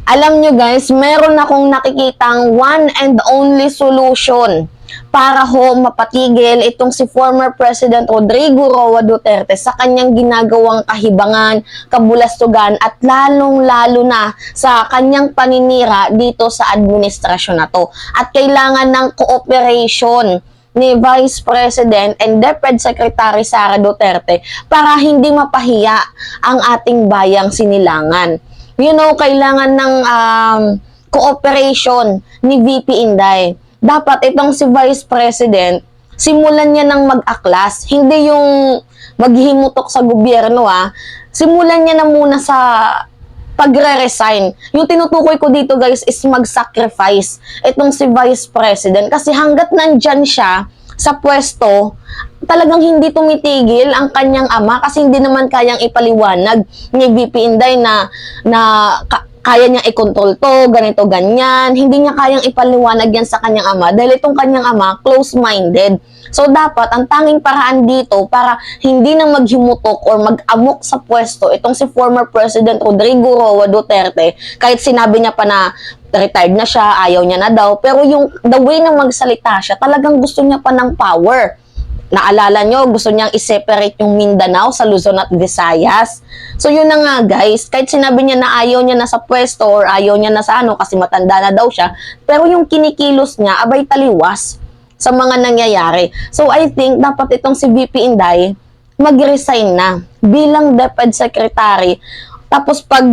Alam nyo guys, meron akong nakikitang one and only solution para ho mapatigil itong si former President Rodrigo Roa Duterte sa kanyang ginagawang kahibangan, kabulastugan at lalong-lalo na sa kanyang paninira dito sa administrasyon na to. At kailangan ng cooperation ni Vice President and DepEd Secretary Sara Duterte para hindi mapahiya ang ating bayang sinilangan. Kailangan ng cooperation ni VP Inday. Dapat itong si Vice President, simulan niya ng mag-aklas. Hindi yung maghihimutok sa gobyerno Simulan niya na muna sa pagre-resign. Yung tinutukoy ko dito guys is mag-sacrifice itong si Vice President. Kasi hanggat nandyan siya sa pwesto, talagang hindi tumitigil ang kanyang ama kasi hindi naman kayang ipaliwanag ni VP Inday na kaya niyang i-control to, ganito, ganyan. Hindi niya kayang ipaliwanag yan sa kanyang ama dahil itong kanyang ama, close-minded. So, dapat, ang tanging paraan dito para hindi na maghimutok or mag-amok sa pwesto itong si former President Rodrigo Roa Duterte, kahit sinabi niya pa na retired na siya, ayaw niya na daw, pero yung the way na magsalita siya, talagang gusto niya pa ng power. Naalala nyo, gusto niyang i-separate yung Mindanao sa Luzon at Visayas. So yun na nga guys, kahit sinabi niya na ayaw niya na sa pwesto or ayaw niya na sa kasi matanda na daw siya, pero yung kinikilos niya, abay taliwas sa mga nangyayari. So I think dapat itong si VP Inday mag-resign na bilang DepEd Secretary. Tapos pag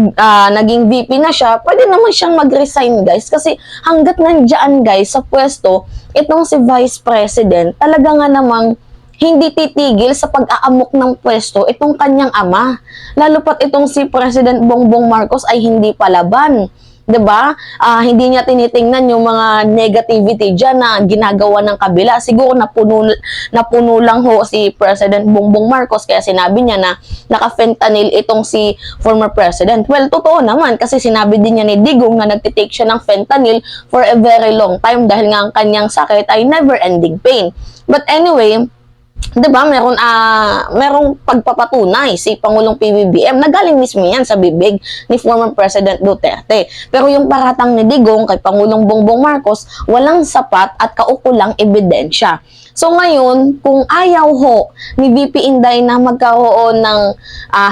naging VP na siya, pwede naman siyang mag-resign guys. Kasi hanggat nandiyan guys sa pwesto, itong si Vice President, talaga nga namang hindi titigil sa pag-aamok ng pwesto itong kanyang ama. Lalo pat itong si President Bongbong Marcos ay hindi palaban. 'Di ba? Hindi niya tinitingnan yung mga negativity diyan na ginagawa ng kabila. Siguro napuno lang ho si President Bongbong Marcos kaya sinabi niya na naka-fentanyl itong si former president. Well, totoo naman kasi sinabi din niya ni Digong na nagtitake siya ng fentanyl for a very long time dahil nga ang kanyang sakit ay never-ending pain. But anyway, 'di ba, merong pagpapatunay si Pangulong PBBM na galing mismo yan sa bibig ni former President Duterte. Pero yung paratang ni Digong kay Pangulong Bongbong Marcos, walang sapat at kaukulang ebidensya. So ngayon, kung ayaw ho ni VP Inday na magkaroon ng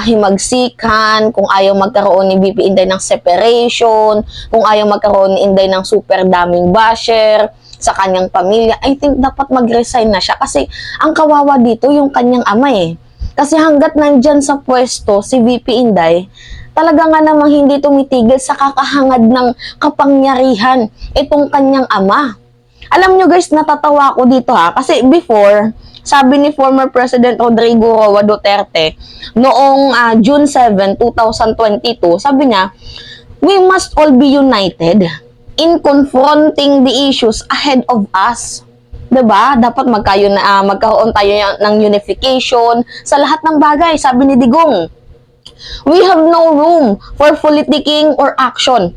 himagsikan, kung ayaw magkaroon ni VP Inday ng separation, kung ayaw magkaroon ni Inday ng super daming basher sa kanyang pamilya, I think dapat mag-resign na siya kasi ang kawawa dito yung kanyang ama Kasi hanggat nandyan sa pwesto si VP Inday, talaga nga namang hindi tumitigil sa kakahangad ng kapangyarihan itong kanyang ama. Alam nyo guys, natatawa ako dito kasi before, sabi ni former President Rodrigo Roa Duterte noong June 7, 2022, sabi niya, "We must all be united in confronting the issues ahead of us." 'Di ba? Dapat magkaroon tayo ng unification sa lahat ng bagay, sabi ni Digong. "We have no room for politicking or action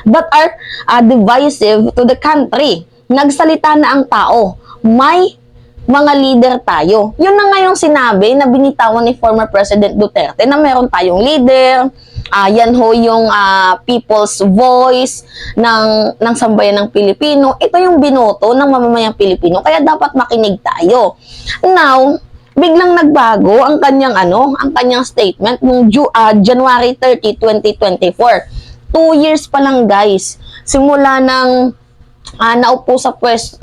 that are divisive to the country." Nagsalita na ang tao. May mga leader tayo. Yun na nga yung sinabi na binitawan ni former President Duterte na meron tayong leader. Yan ho yung people's voice ng sambayan ng Pilipino. Ito yung binoto ng mamamayang Pilipino. Kaya dapat makinig tayo. Now, biglang nagbago ang kanyang statement noong January 30, 2024. 2 years pa lang guys. Simula ng naupo sa pwesto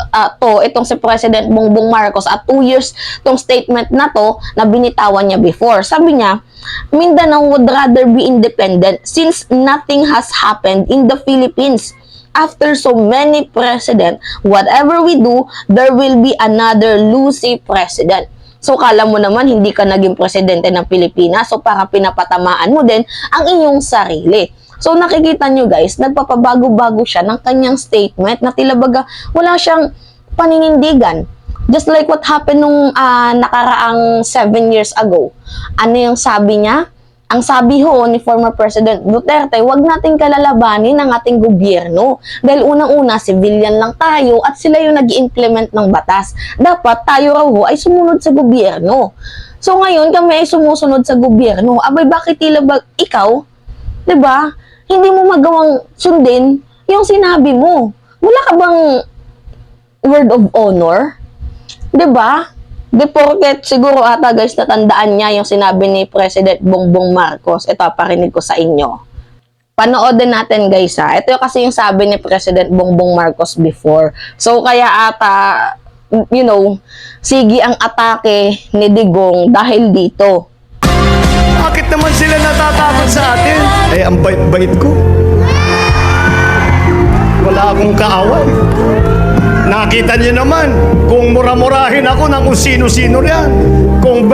itong si President Bongbong Marcos at 2 years tong statement na to na binitawan niya before. Sabi niya, "Mindanao would rather be independent since nothing has happened in the Philippines. After so many presidents, whatever we do, there will be another Lucy president." So, kala mo naman hindi ka naging presidente ng Pilipinas, so para pinapatamaan mo din ang iyong sarili. So, nakikita nyo guys, nagpapabago-bago siya ng kanyang statement na tila baga wala siyang paninindigan. Just like what happened nung nakaraang 7 years ago. Ano yung sabi niya? Ang sabi ho ni former President Duterte, wag nating kalalabanin ang ating gobyerno. Dahil unang-una, civilian lang tayo at sila yung nag-i-implement ng batas. Dapat tayo raw ho ay sumunod sa gobyerno. So ngayon, kami ay sumusunod sa gobyerno. Abay, bakit tila ba ikaw, 'di ba? hindi mo magawang sundin yung sinabi mo. Wala ka bang word of honor? 'Di ba? Di porket siguro ata guys natandaan niya yung sinabi ni President Bongbong Marcos. Ito, parinig ko sa inyo. Panoodin natin guys ha. Ito kasi yung sabi ni President Bongbong Marcos before. So kaya ata, sige ang atake ni Digong dahil dito. Bakit naman sila natatakot sa atin? Ang bait-bait ko. Wala akong kaaway. Nakita niyo naman, kung mura-murahin ako ng kung sino-sino yan, kung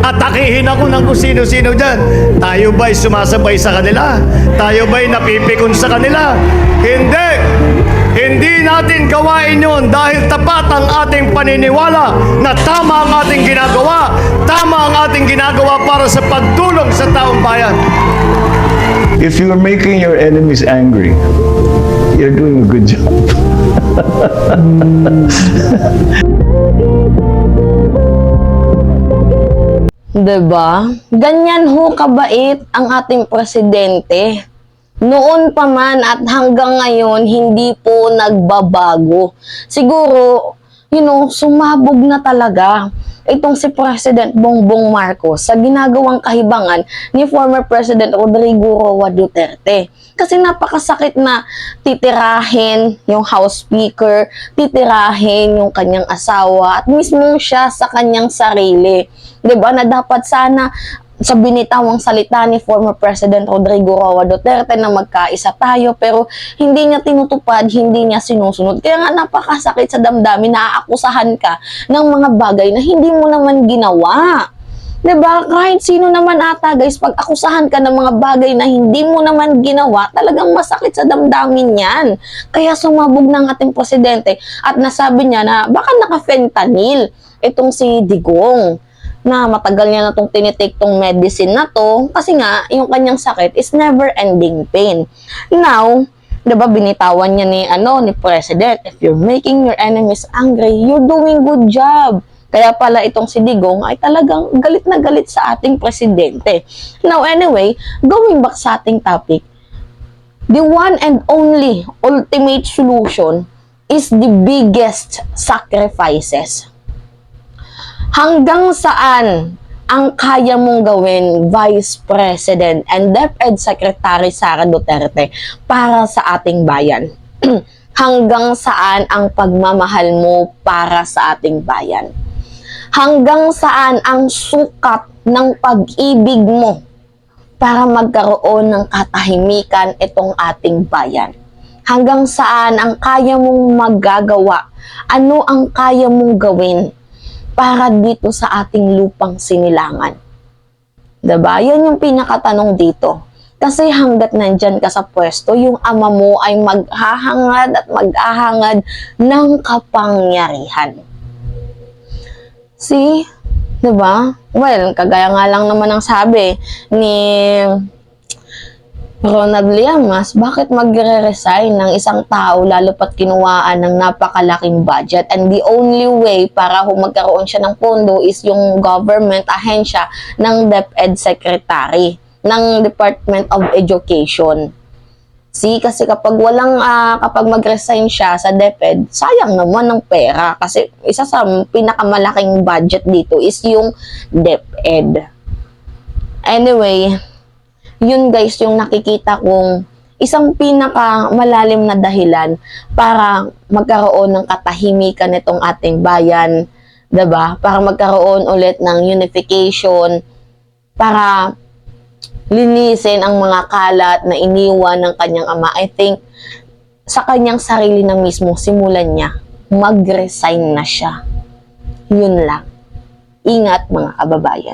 atakihin ako ng kung sino-sino dyan, tayo ba'y sumasabay sa kanila? Tayo ba'y napipikon sa kanila? Hindi! Hindi natin gawain yun dahil tapat ang ating paniniwala na tama ang ating ginagawa. Tama ang ating ginagawa para sa pagtulong sa taong bayan. If you're making your enemies angry, you're doing a good job. Diba? Ganyan ho kabait ang ating presidente. Noon pa man at hanggang ngayon, hindi po nagbabago. Siguro, sumabog na talaga itong si President Bongbong Marcos sa ginagawang kahibangan ni former President Rodrigo Roa Duterte. Kasi napakasakit na titirahin yung House Speaker, titirahin yung kanyang asawa, at mismo siya sa kanyang sarili. 'Di ba na dapat sana sa binitawang salita ni former President Rodrigo Roa Duterte na magkaisa tayo, pero hindi niya tinutupad, hindi niya sinusunod. Kaya nga napakasakit sa damdamin na aakusahan ka ng mga bagay na hindi mo naman ginawa. 'Di ba? Kahit sino naman ata guys, pag akusahan ka ng mga bagay na hindi mo naman ginawa, talagang masakit sa damdamin yan. Kaya sumabog ng ating presidente at nasabi niya na baka naka-fentanyl itong si Digong, na matagal niya na itong tinitake tong medicine na to kasi nga yung kanyang sakit is never ending pain. Now, 'di ba binitawan niya ni President, if you're making your enemies angry, you're doing good job. Kaya pala itong si Digong ay talagang galit na galit sa ating presidente. Now anyway, going back sa ating topic, the one and only ultimate solution is the biggest sacrifices. Hanggang saan ang kaya mong gawin, Vice President and DepEd Secretary Sara Duterte, para sa ating bayan? Hanggang saan ang pagmamahal mo para sa ating bayan? Hanggang saan ang sukat ng pag-ibig mo para magkaroon ng katahimikan itong ating bayan? Hanggang saan ang kaya mong magagawa? Ano ang kaya mong gawin para dito sa ating lupang sinilangan? Diba? Yan yung pinakatanong dito. Kasi hanggat nandyan ka sa pwesto, yung ama mo ay maghahangad at maghahangad ng kapangyarihan. See? Diba? Well, kagaya nga lang naman ang sabi ni Ronald Llamas, bakit magre-resign ng isang tao lalo pat kinuhaan ng napakalaking budget, and the only way para magkaroon siya ng pondo is yung government ahensya ng DepEd Secretary ng Department of Education. See, kasi kapag mag-resign siya sa DepEd, sayang naman ng pera kasi isa sa pinakamalaking budget dito is yung DepEd. Anyway, yun guys yung nakikita kong isang pinakamalalim na dahilan para magkaroon ng katahimikan nitong ating bayan, 'di ba? Para magkaroon ulit ng unification, para linisin ang mga kalat na iniwan ng kanyang ama. I think sa kanyang sarili na mismo, simulan niya, mag-resign na siya. Yun lang. Ingat mga kababayan.